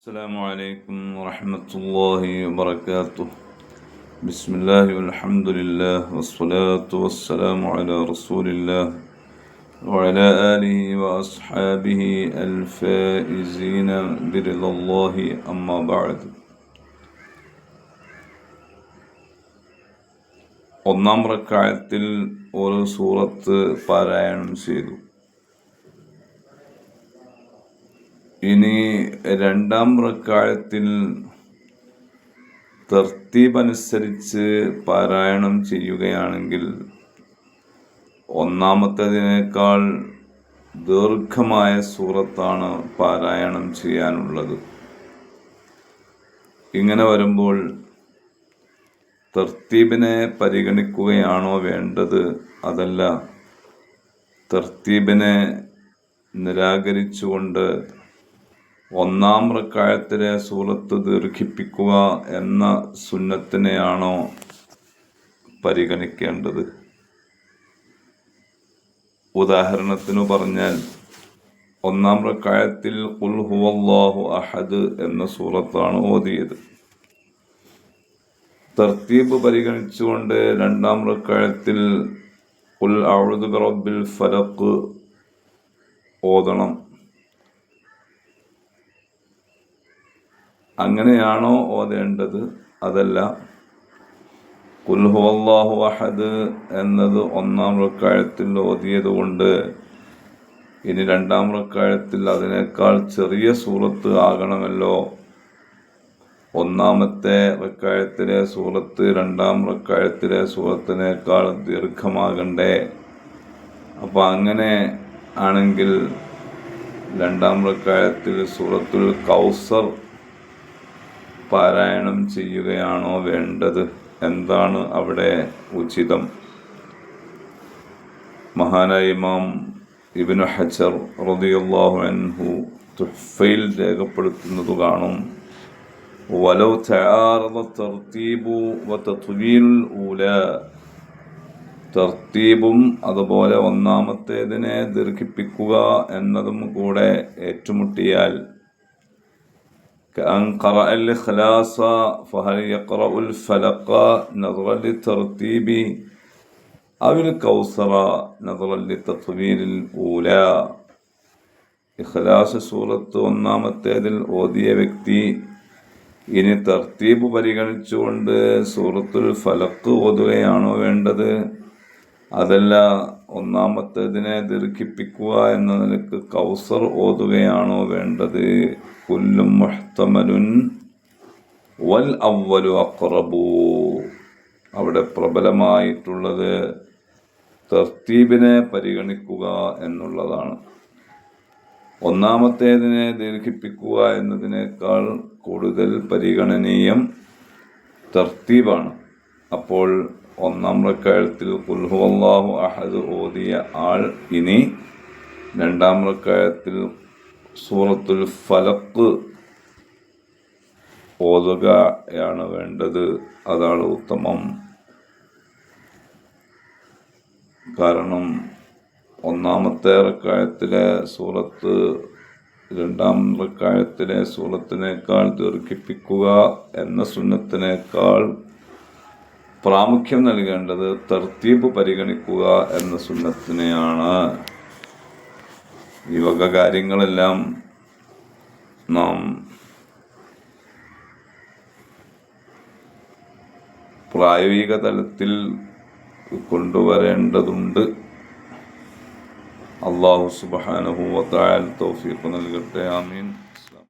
السلام عليكم ورحمة الله وبركاته. بسم الله والحمد لله والصلاة والسلام على رسول الله وعلى آله وأصحابه الفائزين برضا الله أما بعد. ഒന്നാം റക്അത്തിൽ ഒരു സൂറത്ത് പാരായണം ചെയ്തു. ഇനി രണ്ടാം റക്അത്തിൽ തർത്തീബ് അനുസരിച്ച് പാരായണം ചെയ്യുകയാണെങ്കിൽ ഒന്നാമത്തേതിനേക്കാൾ ദീർഘമായ സൂറത്താണ് പാരായണം ചെയ്യാനുള്ളത്. ഇങ്ങനെ വരുമ്പോൾ തർത്തീബിനെ പരിഗണിക്കുകയാണോ വേണ്ടത്, അതല്ല തർത്തീബിനെ നിരാകരിച്ചുകൊണ്ട് ഒന്നാം റക്അത്തിലെ സൂറത്ത് ദീർഘിപ്പിക്കുക എന്ന സുന്നത്തിനെയാണോ പരിഗണിക്കേണ്ടത്? ഉദാഹരണത്തിന് പറഞ്ഞാൽ, ഒന്നാം റക്അത്തിൽ ഖുൽ ഹുവല്ലാഹു അഹദ് എന്ന സൂറത്താണ് ഓതിയത്. തർത്തീബ് പരിഗണിച്ചുകൊണ്ട് രണ്ടാം റക്അത്തിൽ ഖുൽ അഊദു ബിറബ്ബിൽ ഫലഖ് ഓതണം. അങ്ങനെയാണോ ഓതേണ്ടത്? അതല്ല, ഖുൽ ഹുവല്ലാഹു അഹദ് എന്നത് ഒന്നാം റക്അത്തിൽ ഓതിയത് കൊണ്ട് ഇനി രണ്ടാം റക്അത്തിൽ അതിനേക്കാൾ ചെറിയ സൂറത്ത് ആകണമല്ലോ, ഒന്നാമത്തെ റക്അത്തിലെ സൂറത്ത് രണ്ടാം റക്അത്തിലെ സൂറത്തിനേക്കാൾ ദീർഘമാകണ്ടേ? അപ്പോൾ അങ്ങനെ ആണെങ്കിൽ രണ്ടാം റക്അത്തിൽ സൂറത്തുൽ കൗസർ പാരായണം ചെയ്യുകയാണോ വേണ്ടത്? എന്താണ് അവിടെ ഉചിതം? മഹാനായ ഇമാം ഇബ്നു ഹജർ റളിയല്ലാഹു അൻഹു തുഹ്ഫയിൽ രേഖപ്പെടുത്തുന്നത് കാണും, വലൗ തആറദ തർതീബു വതത്വീലുൽ ഊലാ, തർത്തീബും അതുപോലെ ഒന്നാമത്തേതിനെ ദീർഘിപ്പിക്കുക എന്നതും കൂടെ ഏറ്റുമുട്ടിയാൽ, كأن قرأ الإخلاص فهل يقرأ الفلق نظرا للترتيب أو الكوثر نظرا للتطويل الأولى. ഇഖ്ലാസ് സൂറത്ത് ഒന്നാമത്തേതിൽ ഓതിയ വ്യക്തി ഇനി തർത്തീബ് പരിഗണിച്ചുകൊണ്ട് സൂറത്തുൽ ഫലഖ് ഓതുകയാണോ വേണ്ടത്? അതല്ല ഒന്നാമത്തേതിനെ ദീർഘിപ്പിക്കുക എന്ന നിലക്ക് കൗസർ ഓതുകയാണോ വേണ്ടത്? കുല്ലും മുഹ്തമലുൻ വൽ അവ്വലു അഖ്റബു. അവിടെ പ്രബലമായിട്ടുള്ളത് തർത്തീബിനെ പരിഗണിക്കുക എന്നുള്ളതാണ്. ഒന്നാമത്തേതിനെ ദീർഘിപ്പിക്കുക എന്നതിനേക്കാൾ കൂടുതൽ പരിഗണനീയം തർത്തീബാണ്. അപ്പോൾ ഒന്നാം റക്അത്തിൽ ഖുൽ ഹുവല്ലാഹു അഹദ് ഓതിയ ആൾ ഇനി രണ്ടാം റക്അത്തിൽ സൂറത്തുൽ ഫലഖ് ഓതുകയാണ് വേണ്ടത്. അതാണ് ഉത്തമം. കാരണം ഒന്നാമത്തെ റക്അത്തിലെ സൂറത്ത് രണ്ടാം റക്അത്തിലെ സൂറത്തിനേക്കാൾ ദീർഘിപ്പിക്കുക എന്ന സുന്നത്തിനേക്കാൾ പ്രാമുഖ്യം നൽകേണ്ടത് തർത്തീബ് പരിഗണിക്കുക എന്ന സുന്നത്തിനെയാണ്. ഈ വക കാര്യങ്ങളെല്ലാം നാം പ്രായോഗിക തലത്തിൽ കൊണ്ടുവരേണ്ടതുണ്ട്. അല്ലാഹു സുബ്ഹാനഹു വ തആല തൗഫീഖ് നൽകട്ടെ. ആമീൻ.